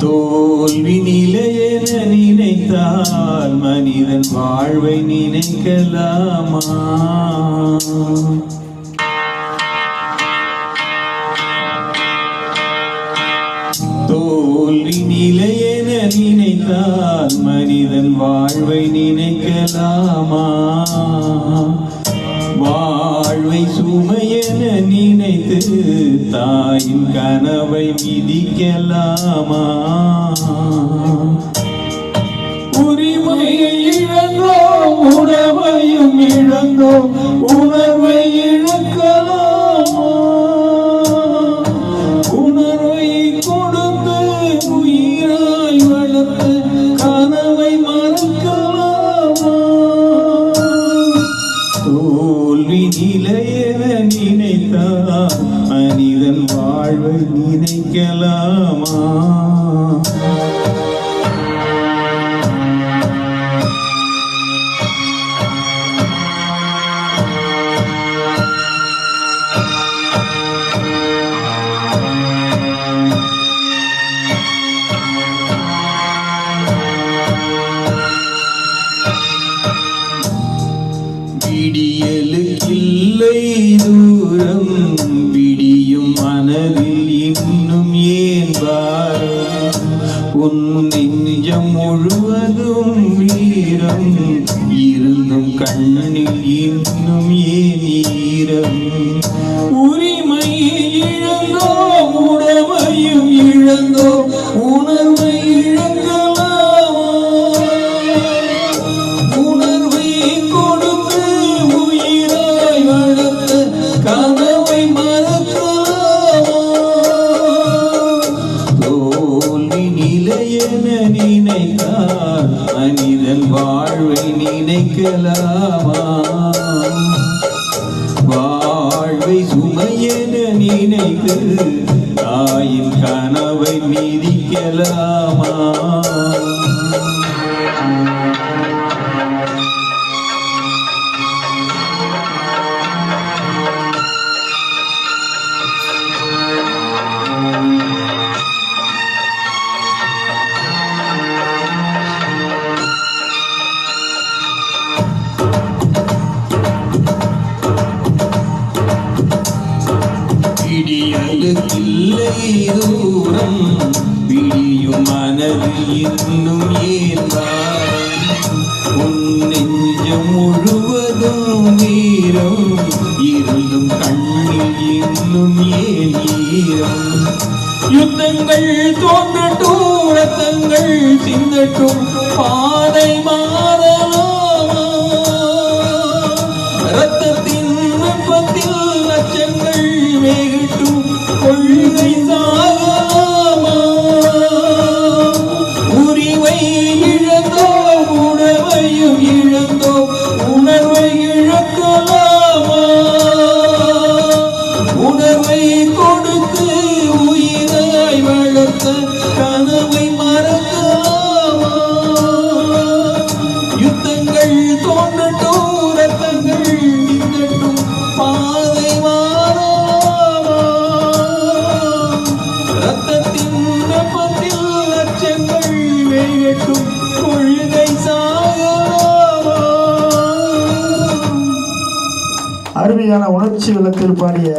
தோல்வி நிலையென நினைத்தால் மனிதன் வாழ்வை நினைக்கலாமா? தோல்வி நிலையென நினைத்தால் மனிதன் வாழ்வை நினைக்கலாமா? வாழ்வை சுமையென நினைத்து தாயின் கனவை மிதிக்கலாமா? உரிமையை இழந்தோம், உணவையும் இழந்தோம், உணர்வை இழக்கலாமா? உணர்வை கொடுத்து உயிராய் வளர்த்து கனவை மறக்கலாமா? தோல்வி நிலையென நினைத்தால் மனிதன் வாழ்வை நினைக்கலாமா? விடியலுக்கில்லை தூரம், விடியும் மனதில் இன்னும் ஏன் பாரம்? உன் நெஞ்சம் முழுவதும் வீரம் இருந்தும் கண்ணில் இன்னும் ஏன் ஈரம்? உரிமை இழந்தோம், உடமையும் இழந்தோம், உணர்வை நினைத்தால் மனிதன் வாழ்வை நினைக்கலாமா? வாழ்வை சுமையென நினைத்து தாயின் கனவை மிதிக்கலாமா? விடியலுக்கில்லை தூரம், விடியும் மனதில் இன்னும் ஏன் பாரம்? உன் நெஞ்சம் முழுவதும் வீரம் இருந்தும் கண்ணில் இன்னும் ஏன் ஈரம்? யுத்தங்கள் தோன்றட்டும், ரத்தங்கள் சிந்தட்டும், பாதை மாறலாமா? ரத்தத்தின் வெப்பத்தில் லட்சங்கள் வேகட்டும், கொள்கை சாகலாமா? உரிமை இழந்தோம், உணர்வையும் இழந்தோம், உணர்வை இழக்கலாமா? உணர்வை கொடுத்து உயிராய் வளர்த்த கனவை மறக்கலாமா? யுத்தங்கள் தோன்றட்டும், ரத்தங்கள் சிந்தட்டும், பாதை மாறலாமா? ரத்தத்தின் வெப்பத்தில் லட்சங்கள் வேகட்டும், கொள்கை சாகலாமா? அருமையான உணர்ச்சி விளக்கில் பாடிய